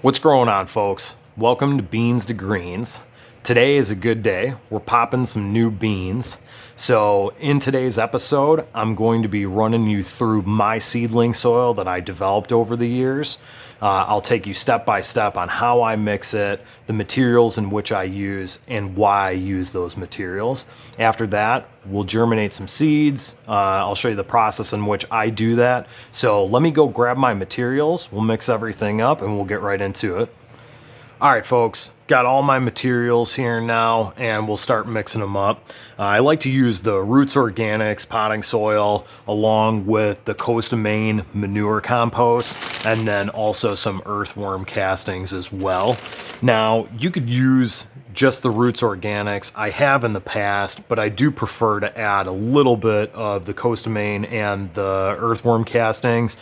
What's going on, folks? Welcome to Beans to Greens. Today is a good day. We're popping some new beans. So in today's episode, I'm going to be running you through my seedling soil that I developed over the years. I'll take you step by step on how I mix it, the materials in which I use, and why I use those materials. After that, we'll germinate some seeds. I'll show you the process in which I do that. So let me go grab my materials. We'll mix everything up and we'll get right into it. All right, folks, got all my materials here now, and we'll start mixing them up. I like to use the Roots Organics potting soil along with the Coast of Maine manure compost, and then also some earthworm castings as well. Now, you could use just the Roots Organics. I have in the past, but I do prefer to add a little bit of the Coast of Maine and the earthworm castings.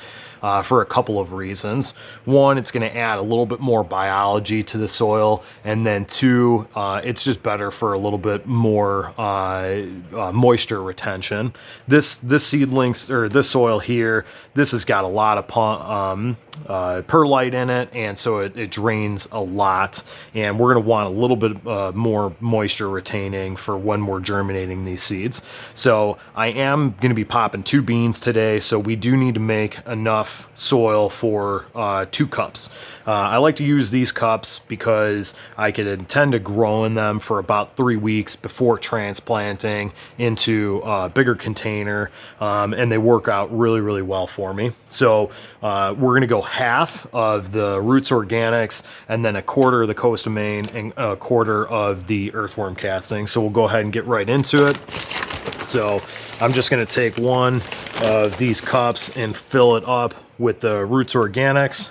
For a couple of reasons. One, it's going to add a little bit more biology to the soil, and then two, it's just better for a little bit more moisture retention. This seedlings, or this soil here, this has got a lot of perlite in it, and so it drains a lot, and we're going to want a little bit more moisture retaining for when we're germinating these seeds. So I am going to be popping 2 beans today, so we do need to make enough soil for 2 cups. I like to use these cups because I could intend to grow in them for about 3 weeks before transplanting into a bigger container, and they work out really, really well for me. So we're going to go half of the Roots Organics, and then a quarter of the Coast of Maine, and a quarter of the earthworm casting. So we'll go ahead and get right into it. So I'm just going to take one of these cups and fill it up with the Roots Organics.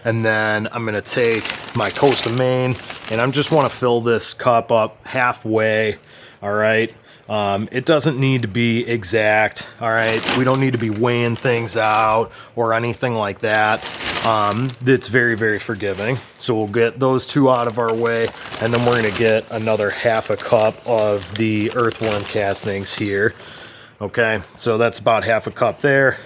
And then I'm going to take my Coast of Maine, and I just want to fill this cup up halfway. All right. It doesn't need to be exact. All right. We don't need to be weighing things out or anything like that. It's very, very forgiving. So we'll get those 2 out of our way, and then we're going to get another half a cup of the earthworm castings here. Okay. So that's about half a cup there.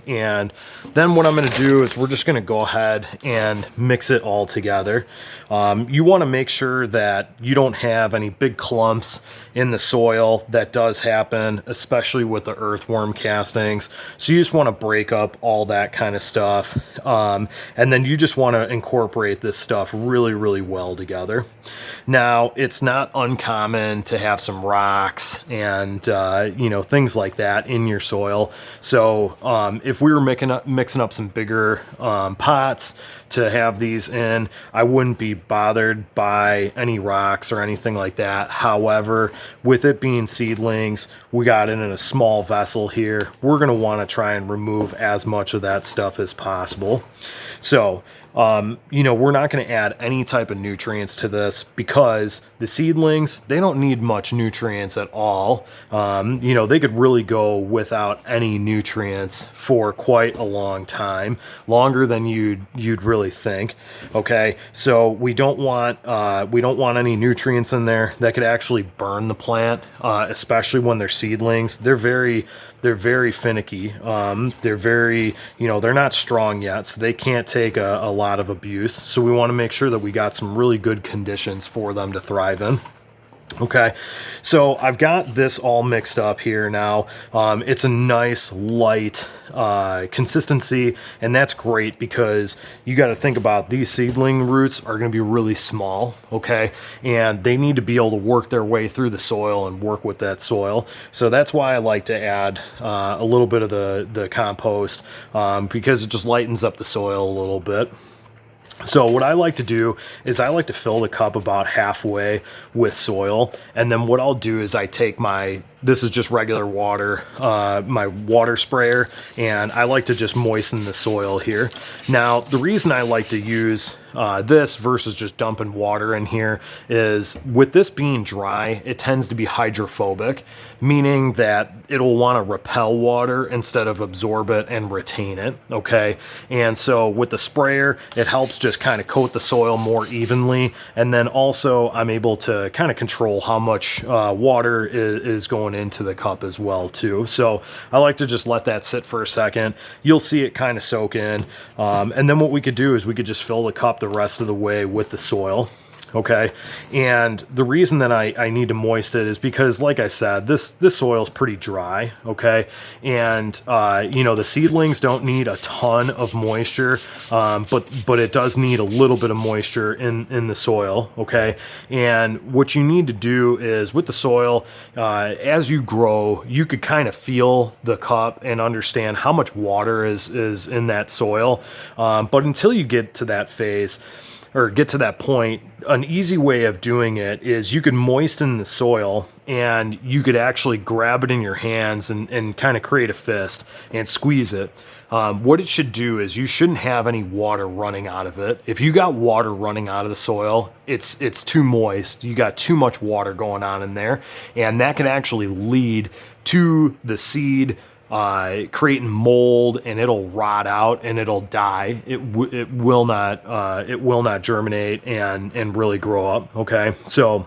And then what I'm going to do is we're just going to go ahead and mix it all together. You want to make sure that you don't have any big clumps in the soil. That does happen, especially with the earthworm castings. So you just want to break up all that kind of stuff. And then you just want to incorporate this stuff really, really well together. Now, it's not uncommon to have some rocks and, things like that in your soil. So if we were mixing up some bigger pots to have these in, I wouldn't be bothered by any rocks or anything like that. However, with it being seedlings, we got it in a small vessel here. We're going to want to try and remove as much of that stuff as possible. So, we're not going to add any type of nutrients to this because the seedlings, they don't need much nutrients at all. They could really go without any nutrients for quite a long time, longer than you'd really think. Okay, so we don't want any nutrients in there that could actually burn the plant, especially when they're seedlings. They're very finicky. They're very, they're not strong yet, so they can't take a lot of abuse. So we want to make sure that we got some really good conditions for them to thrive in. Okay, so I've got this all mixed up here now. It's a nice light consistency, and that's great because you got to think about these seedling roots are going to be really small, okay, and they need to be able to work their way through the soil and work with that soil. So that's why I like to add a little bit of the compost, because it just lightens up the soil a little bit. So what I like to do is I like to fill the cup about halfway with soil, and then what I'll do is I take this is just regular water, my water sprayer, and I like to just moisten the soil here. Now, the reason I like to use this versus just dumping water in here is, with this being dry, it tends to be hydrophobic, meaning that it'll want to repel water instead of absorb it and retain it, okay? And so with the sprayer, it helps just kind of coat the soil more evenly, and then also I'm able to kind of control how much water is going into the cup as well too. So I like to just let that sit for a second. You'll see it kind of soak in, and then what we could do is we could just fill the cup the rest of the way with the soil. Okay, and the reason that I need to moist it is because, like I said, this soil is pretty dry. Okay, and you know, the seedlings don't need a ton of moisture, but it does need a little bit of moisture in the soil. Okay, and what you need to do is, with the soil, as you grow, you could kind of feel the cup and understand how much water is in that soil, but until you get to that phase, or get to that point, an easy way of doing it is you could moisten the soil, and you could actually grab it in your hands and kind of create a fist and squeeze it. What it should do is, you shouldn't have any water running out of it. If you got water running out of the soil, it's too moist. You got too much water going on in there, and that can actually lead to the seed creating mold, and it'll rot out and it'll die. It will not germinate and really grow up. Okay, so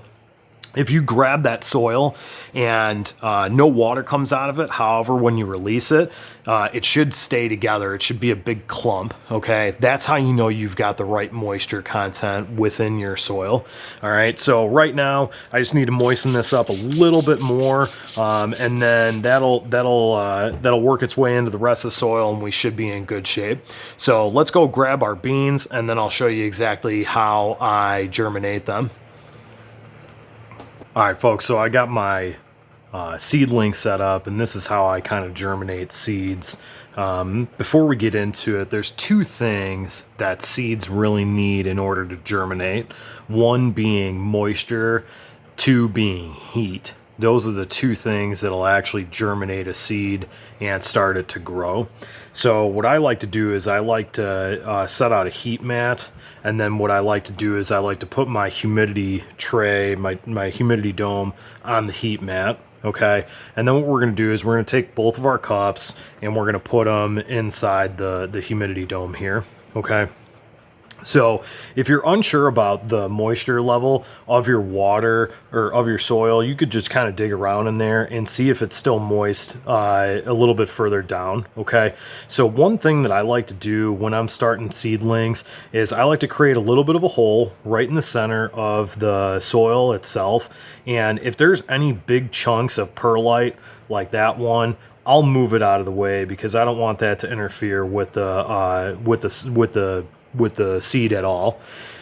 if you grab that soil and no water comes out of it, however, when you release it, it should stay together. It should be a big clump, okay? That's how you know you've got the right moisture content within your soil. All right, so right now, I just need to moisten this up a little bit more, and then that'll work its way into the rest of the soil, and we should be in good shape. So let's go grab our beans, and then I'll show you exactly how I germinate them. All right, folks, so I got my seedling set up, and this is how I kind of germinate seeds. Before we get into it, there's two things that seeds really need in order to germinate. One being moisture, two being heat. Those are the two things that'll actually germinate a seed and start it to grow. So what I like to do is I like to set out a heat mat, and then what I like to do is I like to put my humidity tray, my humidity dome on the heat mat. Okay, and then what we're going to do is we're going to take both of our cups and we're going to put them inside the humidity dome here. Okay. So if you're unsure about the moisture level of your water or of your soil, you could just kind of dig around in there and see if it's still moist a little bit further down. Okay, so one thing that I like to do when I'm starting seedlings is I like to create a little bit of a hole right in the center of the soil itself, and if there's any big chunks of perlite like that one, I'll move it out of the way because I don't want that to interfere with the seed at all.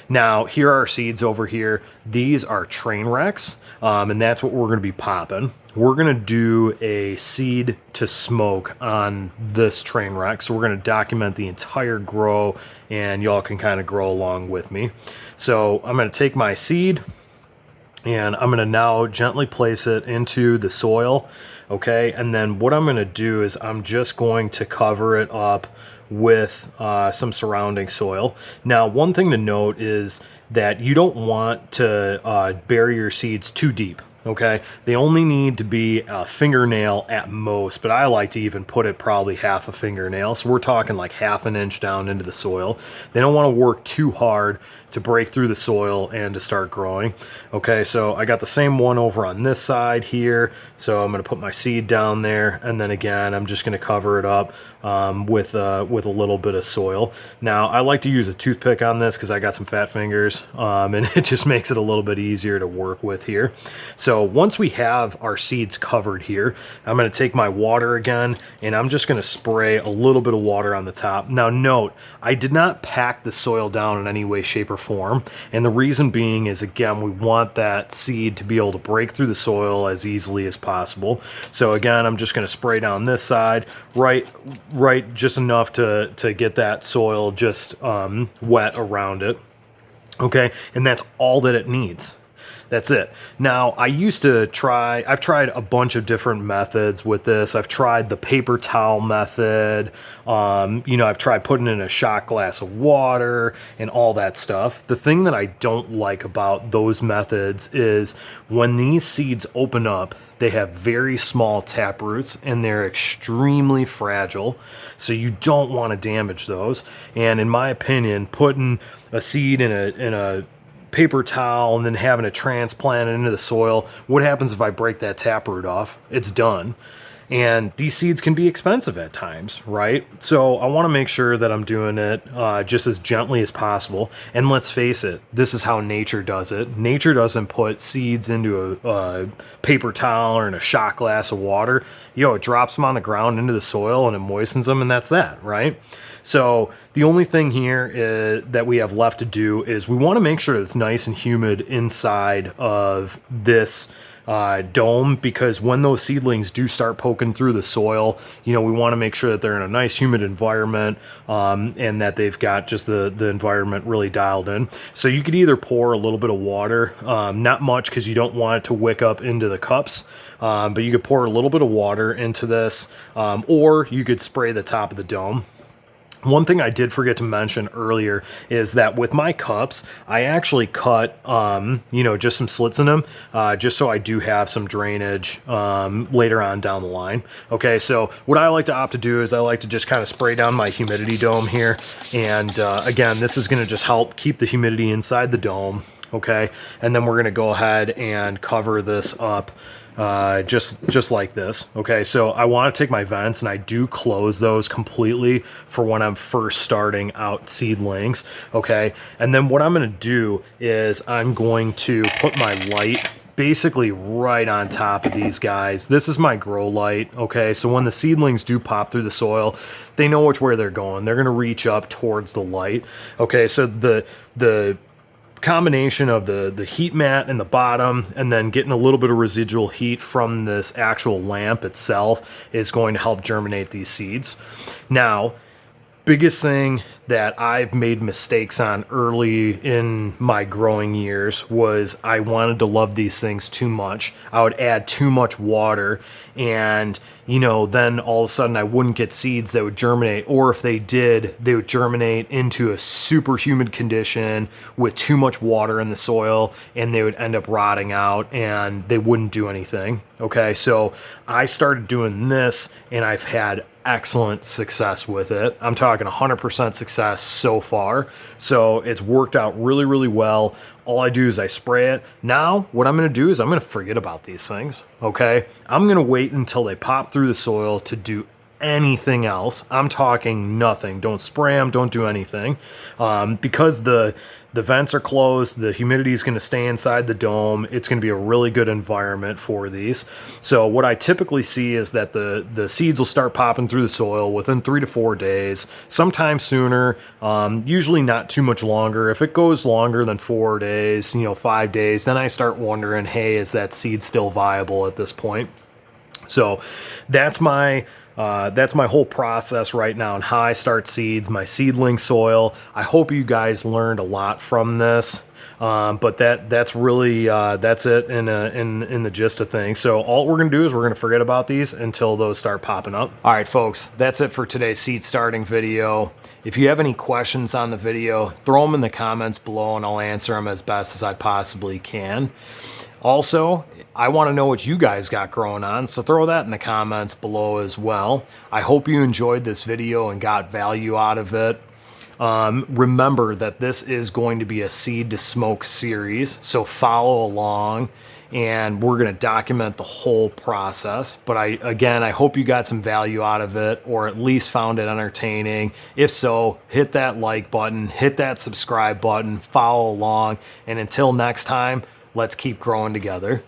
Now, here are our seeds over here. These are Trainwrecks, and that's what we're going to be popping. We're going to do a seed to smoke on this Trainwreck, so we're going to document the entire grow, and y'all can kind of grow along with me. So I'm going to take my seed, and I'm going to now gently place it into the soil. Okay, and then what I'm going to do is I'm just going to cover it up with some surrounding soil. Now, one thing to note is that you don't want to bury your seeds too deep. Okay, they only need to be a fingernail at most, but I like to even put it probably half a fingernail. So we're talking like half an inch down into the soil. They don't want to work too hard to break through the soil and to start growing. Okay, so I got the same one over on this side here. So I'm going to put my seed down there, and then again, I'm just going to cover it up with a little bit of soil. Now, I like to use a toothpick on this because I got some fat fingers, and it just makes it a little bit easier to work with here. So once we have our seeds covered here, I'm going to take my water again, and I'm just going to spray a little bit of water on the top. Now note, I did not pack the soil down in any way, shape, or form. And the reason being is, again, we want that seed to be able to break through the soil as easily as possible. So again, I'm just going to spray down this side, right just enough to get that soil just wet around it. Okay, and that's all that it needs. That's it. Now, I've tried a bunch of different methods with this. I've tried the paper towel method. I've tried putting in a shot glass of water and all that stuff. The thing that I don't like about those methods is when these seeds open up, they have very small tap roots and they're extremely fragile. So you don't want to damage those. And in my opinion, putting a seed in a paper towel and then having to transplant it into the soil, what happens if I break that taproot off? It's done. And these seeds can be expensive at times, right? So I want to make sure that I'm doing it just as gently as possible. And let's face it, this is how nature does it. Nature doesn't put seeds into a paper towel or in a shot glass of water. It drops them on the ground into the soil and it moistens them, and that's that, right? So the only thing here that we have left to do is we want to make sure it's nice and humid inside of this dome, because when those seedlings do start poking through the soil, we want to make sure that they're in a nice humid environment, and that they've got just the environment really dialed in. So you could either pour a little bit of water, not much because you don't want it to wick up into the cups, but you could pour a little bit of water into this, or you could spray the top of the dome. One thing I did forget to mention earlier is that with my cups, I actually cut, just some slits in them, just so I do have some drainage later on down the line. Okay, so what I like to opt to do is I like to just kind of spray down my humidity dome here. And again, this is going to just help keep the humidity inside the dome. Okay, and then we're going to go ahead and cover this up just like this. Okay, so I want to take my vents and I do close those completely for when I'm first starting out seedlings. Okay, and then what I'm going to do is I'm going to put my light basically right on top of these guys. This is my grow light. Okay, so when the seedlings do pop through the soil, they know which way they're going. They're going to reach up towards the light. Okay, so the combination of the heat mat in the bottom and then getting a little bit of residual heat from this actual lamp itself is going to help germinate these seeds. Now, biggest thing that I've made mistakes on early in my growing years was I wanted to love these things too much. I would add too much water, and then all of a sudden I wouldn't get seeds that would germinate, or if they did, they would germinate into a super humid condition with too much water in the soil, and they would end up rotting out and they wouldn't do anything. Okay, so I started doing this and I've had excellent success with it. I'm talking 100% success so far. So it's worked out really, really well. All I do is I spray it. Now, what I'm going to do is I'm going to forget about these things. Okay, I'm going to wait until they pop through the soil to do anything else. I'm talking nothing. Don't spray them. Don't do anything. Because the vents are closed, the humidity is going to stay inside the dome. It's going to be a really good environment for these. So what I typically see is that the seeds will start popping through the soil within 3 to 4 days, sometimes sooner, usually not too much longer. If it goes longer than 4 days, 5 days, then I start wondering, hey, is that seed still viable at this point? So that's my whole process right now and how I start seeds, my seedling soil. I hope you guys learned a lot from this. But that's really that's it in the gist of things. So all we're gonna do is we're gonna forget about these until those start popping up. All right, folks, that's it for today's seed starting video. If you have any questions on the video, throw them in the comments below and I'll answer them as best as I possibly can. Also, I want to know what you guys got growing on, so throw that in the comments below as well. I hope you enjoyed this video and got value out of it. Remember that this is going to be a seed to smoke series, so follow along and we're going to document the whole process. But I hope you got some value out of it, or at least found it entertaining. If so, hit that like button, hit that subscribe button, follow along, and until next time, let's keep growing together.